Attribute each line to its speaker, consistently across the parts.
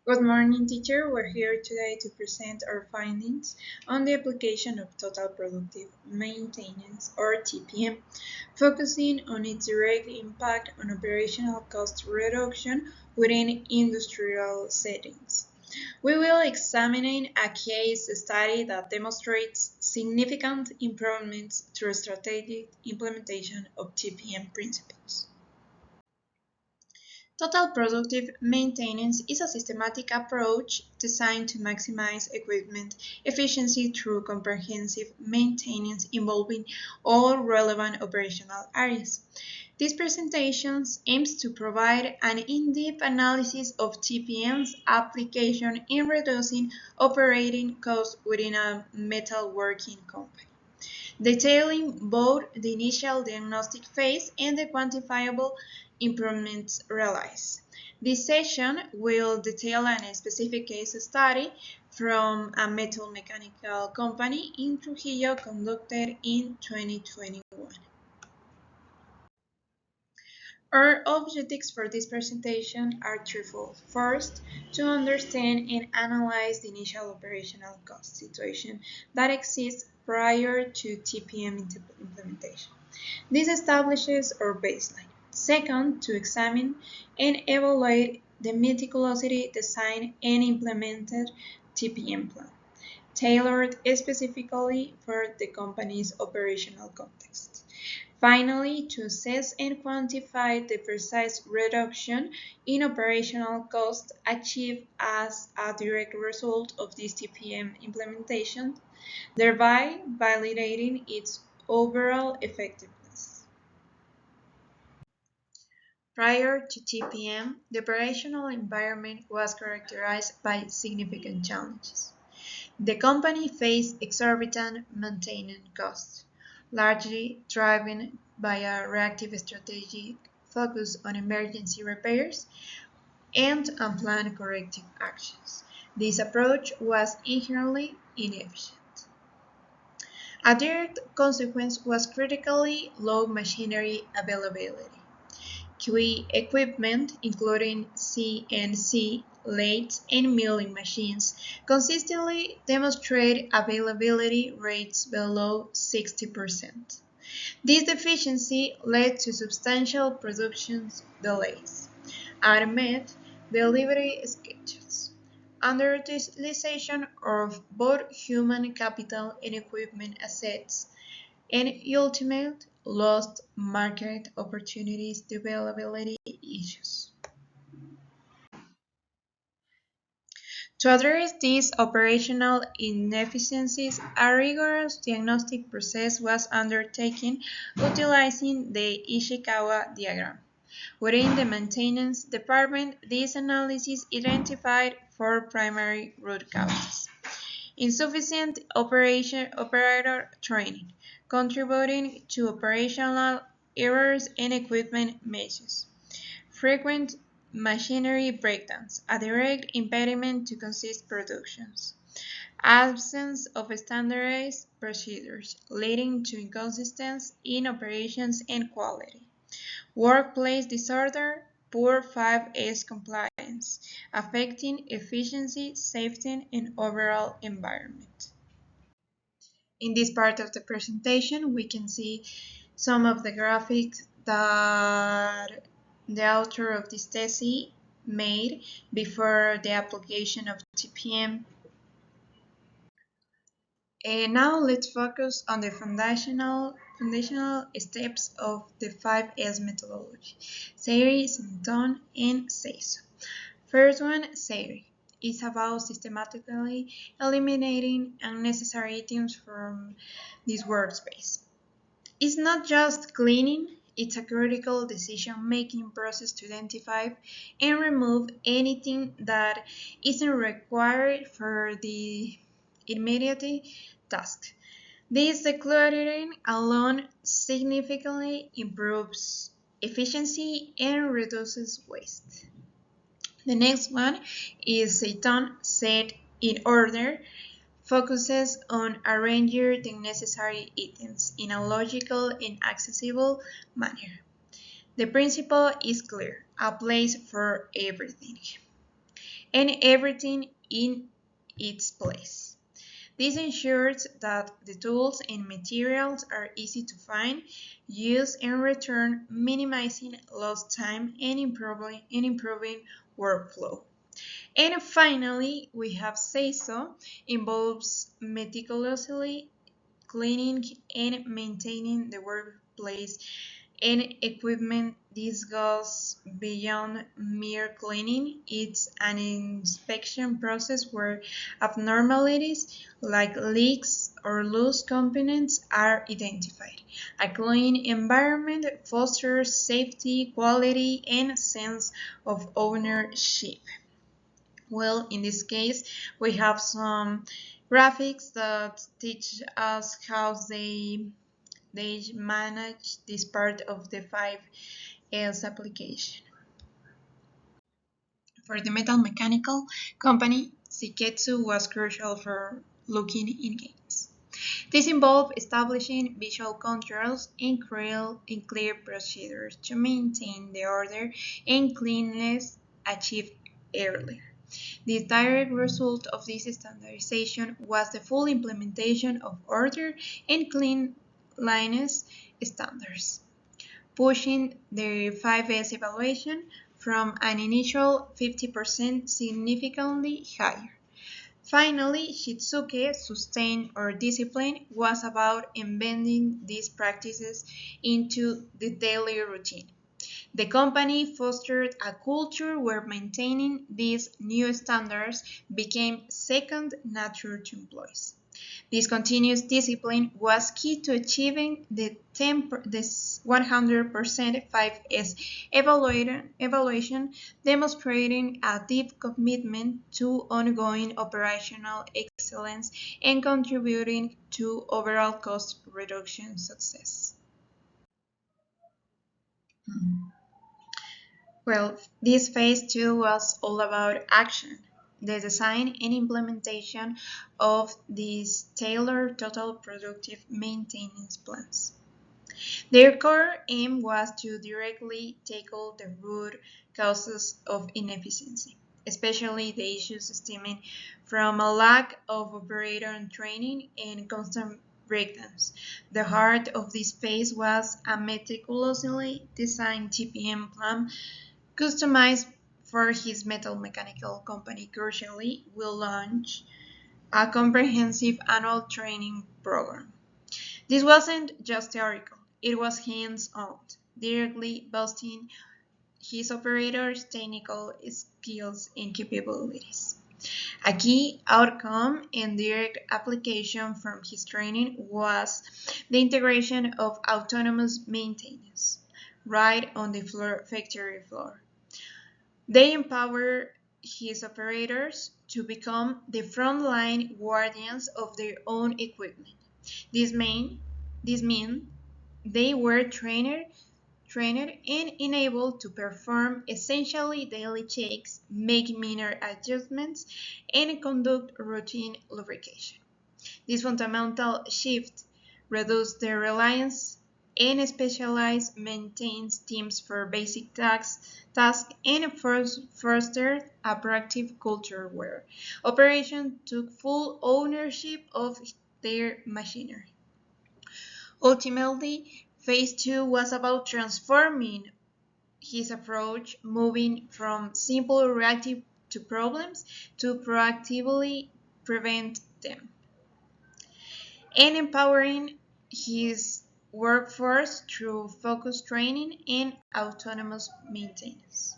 Speaker 1: Good morning, teacher. We're here today to present our findings on the application of Total Productive Maintenance, or TPM, focusing on its direct impact on operational cost reduction within industrial settings. We will examine a case study that demonstrates significant improvements through strategic implementation of TPM principles. Total productive maintenance is a systematic approach designed to maximize equipment efficiency through comprehensive maintenance involving all relevant operational areas. This presentation aims to provide an in-depth analysis of TPM's application in reducing operating costs within a metalworking company, detailing both the initial diagnostic phase and the quantifiable improvements realized. This session will detail a specific case study from a metal mechanical company in Trujillo conducted in 2021. Our objectives for this presentation are threefold. First, to understand and analyze the initial operational cost situation that exists prior to TPM implementation. This establishes our baseline. Second, to examine and evaluate the meticulously designed and implemented TPM plan, tailored specifically for the company's operational context. Finally, to assess and quantify the precise reduction in operational costs achieved as a direct result of this TPM implementation, thereby validating its overall effectiveness. Prior to TPM, the operational environment was characterized by significant challenges. The company faced exorbitant maintenance costs, largely driven by a reactive strategy focused on emergency repairs and unplanned corrective actions. This approach was inherently inefficient. A direct consequence was critically low machinery availability. Key equipment, including CNC, lathes, and milling machines, consistently demonstrate availability rates below 60%. This deficiency led to substantial production delays, unmet delivery schedules, underutilization of both human capital and equipment assets, and ultimate lost market opportunities to availability issues. To address these operational inefficiencies, a rigorous diagnostic process was undertaken utilizing the Ishikawa diagram. Within the maintenance department, this analysis identified four primary root causes: insufficient operator training, contributing to operational errors and equipment misuse; frequent machinery breakdowns, a direct impediment to consistent productions; absence of standardized procedures, leading to inconsistency in operations and quality; workplace disorder, poor 5S compliance, affecting efficiency, safety, and overall environment. In this part of the presentation, we can see some of the graphics that the author of this thesis made before the application of TPM. And now let's focus on the foundational steps of the 5S methodology: SAIRI, Centon, and SAISO. First one, SAIRI, is about systematically eliminating unnecessary items from this workspace. It's not just cleaning, it's a critical decision-making process to identify and remove anything that isn't required for the immediate task. This decluttering alone significantly improves efficiency and reduces waste. The next one is Centon, Set in Order, focuses on arranging the necessary items in a logical and accessible manner. The principle is clear: a place for everything. and everything in its place. This ensures that the tools and materials are easy to find, use, and return, minimizing lost time and improving workflow. And finally, we have SEISO, involves meticulously cleaning and maintaining the workplace and equipment. This goes beyond mere cleaning. It's an inspection process where abnormalities like leaks or loose components are identified. A clean environment fosters safety, quality, and sense of ownership. Well, in this case, we have some graphics that teach us how they manage this part of the 5S application. For the metal mechanical company, Seiketsu was crucial for looking in games. This involved establishing visual controls and clear procedures to maintain the order and cleanliness achieved earlier. The direct result of this standardization was the full implementation of order and cleanliness standards, pushing the 5S evaluation from an initial 50% significantly higher. Finally, Shitsuke Sustain or Discipline was about embedding these practices into the daily routine. The company fostered a culture where maintaining these new standards became second nature to employees. This continuous discipline was key to achieving the 100% 5S evaluation, demonstrating a deep commitment to ongoing operational excellence and contributing to overall cost reduction success. Well, this phase two was all about action, the design and implementation of these tailored total productive maintenance plans. Their core aim was to directly tackle the root causes of inefficiency, especially the issues stemming from a lack of operator training and constant breakdowns. The heart of this phase was a meticulously designed TPM plan customized for his metal mechanical company. Crucially, will launch a comprehensive annual training program. This wasn't just theoretical, it was hands-on, directly boosting his operators' technical skills and capabilities. A key outcome and direct application from his training was the integration of autonomous maintenance right on the factory floor. They empower his operators to become the frontline guardians of their own equipment. This mean this mean they were trained and enabled to perform essentially daily checks, make minor adjustments, and conduct routine lubrication. This fundamental shift reduced the reliance and specialized maintenance teams for basic tasks and fostered a proactive culture where operations took full ownership of their machinery. Ultimately, phase two was about transforming his approach, moving from simple reactive to problems to proactively prevent them, and empowering his workforce through focused training and autonomous maintenance.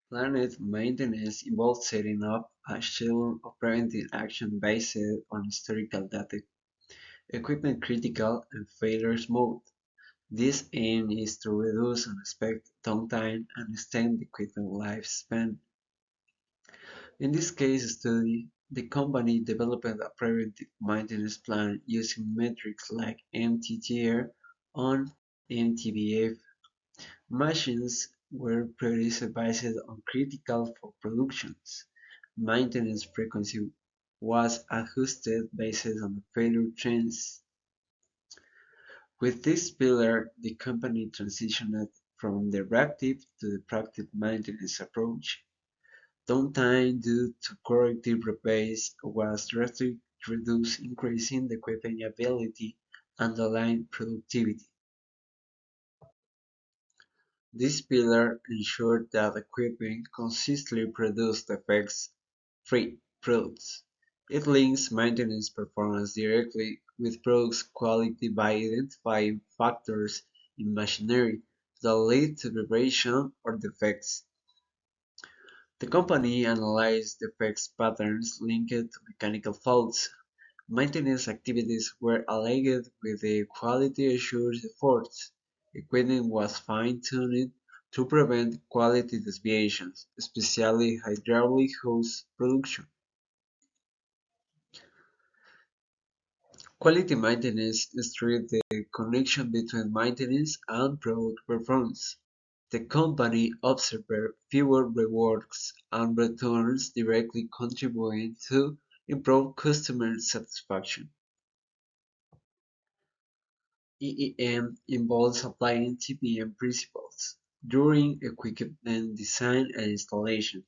Speaker 2: Planned maintenance involves setting up a schedule of preventive action based on historical data, equipment critical and failures mode. This aim is to reduce unexpected downtime and extend the equipment lifespan. In this case study, the company developed a preventive maintenance plan using metrics like MTTR on MTBF. Machines were prioritized based on critical for productions. Maintenance frequency was adjusted based on the failure trends. With this pillar, the company transitioned from the reactive to the proactive maintenance approach. Downtime due to corrective repairs was drastically reduced, increasing the equipment availability and the line productivity. This pillar ensured that equipment consistently produced defects-free products. It links maintenance performance directly with product quality by identifying factors in machinery that lead to vibration or defects. The company analyzed defects patterns linked to mechanical faults. Maintenance activities were allied with the quality assurance efforts. Equipment was fine-tuned to prevent quality deviations, especially hydraulic hose production. Quality maintenance stressed the connection between maintenance and product performance. The company observed fewer reworks and returns, directly contributing to improved customer satisfaction. EEM involves applying TPM principles during equipment design and installation.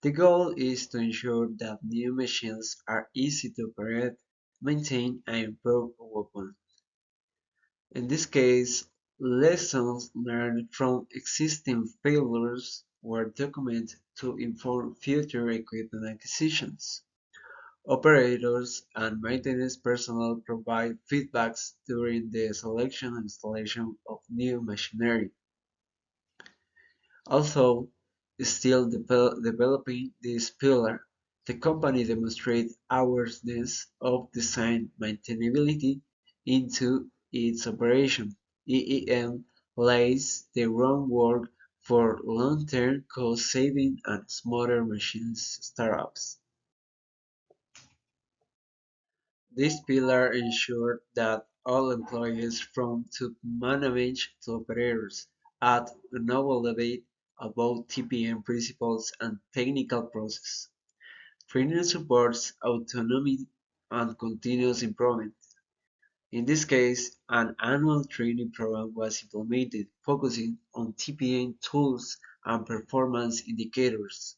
Speaker 2: The goal is to ensure that new machines are easy to operate, maintain, and improve upon. In this case, lessons learned from existing failures were documented to inform future equipment acquisitions. Operators and maintenance personnel provide feedbacks during the selection and installation of new machinery. Also, still developing this pillar, the company demonstrates awareness of design maintainability into its operation. EEM lays the groundwork for long-term cost saving and smarter machines startups. This pillar ensured that all employees from top management to operators had knowledge about TPM principles and technical process. Training supports autonomy and continuous improvement. In this case, an annual training program was implemented focusing on TPM tools and performance indicators.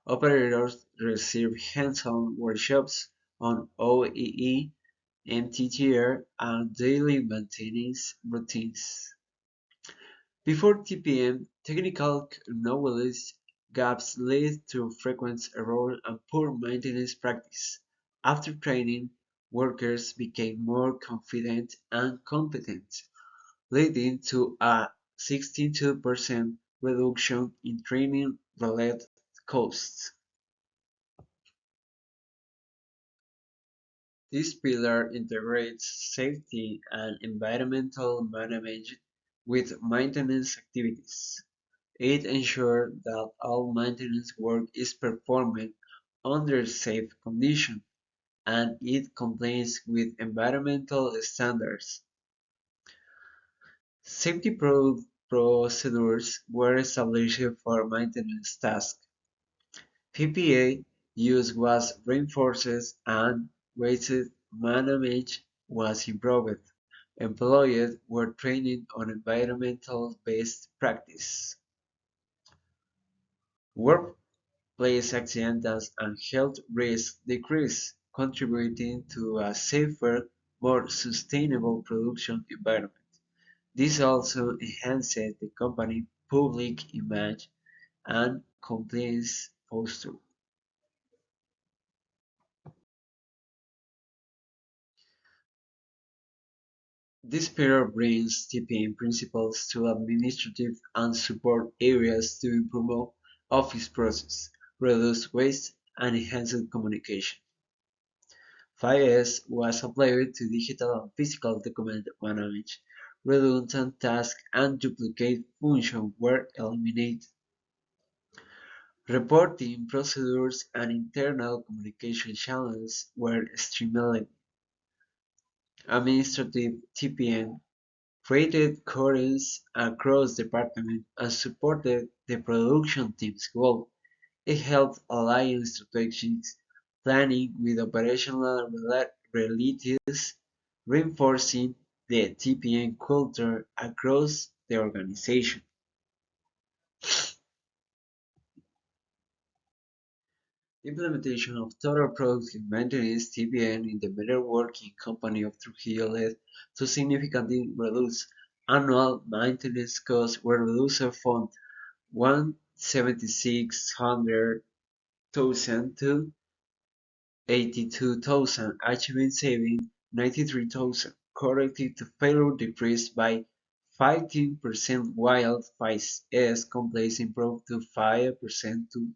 Speaker 2: Operators received hands-on workshops on OEE, MTTR, and daily maintenance routines. Before TPM, technical knowledge gaps led to frequent error and poor maintenance practice. After training, workers became more confident and competent, leading to a 62% reduction in training-related costs. This pillar integrates safety and environmental management with maintenance activities. It ensures that all maintenance work is performed under safe conditions and it complies with environmental standards. Safety procedures were established for maintenance tasks. PPA use was reinforced and waste management was improved. Employees were trained on environmental best practice. Workplace accidents and health risks decreased, contributing to a safer, more sustainable production environment. This also enhanced the company's public image and compliance posture. This period brings TPM principles to administrative and support areas to improve office process, reduce waste, and enhance communication. 5S was applied to digital and physical document management. Redundant tasks and duplicate functions were eliminated. Reporting procedures and internal communication channels were streamlined. Administrative TPM created coherence across departments and supported the production team's goal. It helped align strategic planning with operational realities, reinforcing the TPM culture across the organization. The implementation of Total Productive Maintenance (TPM) in the metalworking company of Trujillo led to significantly reduced annual maintenance costs were reduced from 176,000 to 82,000, achieving saving 93,000. Corrected to failure decreased by 15% while 5S complaints improved to 5% to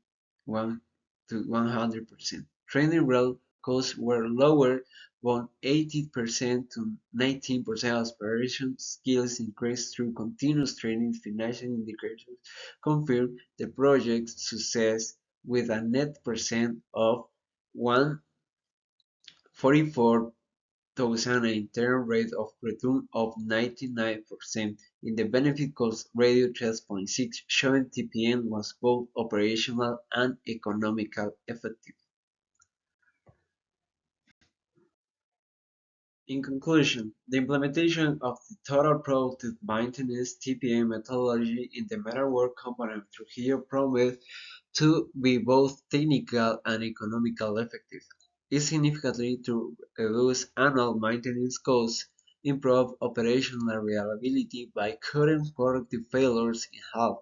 Speaker 2: 1 to 100%. Training rate costs were lowered from 80% to 19% as operation skills increased through continuous training. Financial indicators confirm the project's success with a net percent of 144,000 and internal rate of return of 99%. In the benefit cost ratio 12.6, showing TPM was both operational and economical effective. In conclusion, the implementation of the Total Productive Maintenance (TPM) methodology in the metalwork component of Trujillo proved to be both technical and economical effective. It significantly to reduce annual maintenance costs, improve operational reliability by cutting productive failures in half,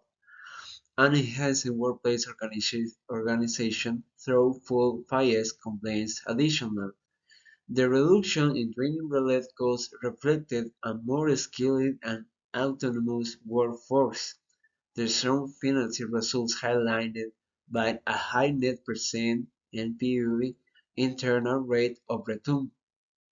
Speaker 2: and enhancing workplace organization through full FIS compliance. Additionally, the reduction in training-related costs reflected a more skilled and autonomous workforce. The strong financial results highlighted by a high net percent NPV internal rate of return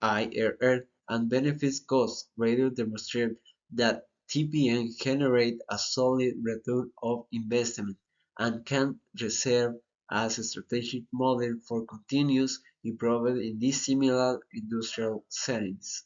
Speaker 2: (IRR) and benefits cost ratio demonstrate that TPM generate a solid return of investment and can serve as a strategic model for continuous improvement in these similar industrial settings.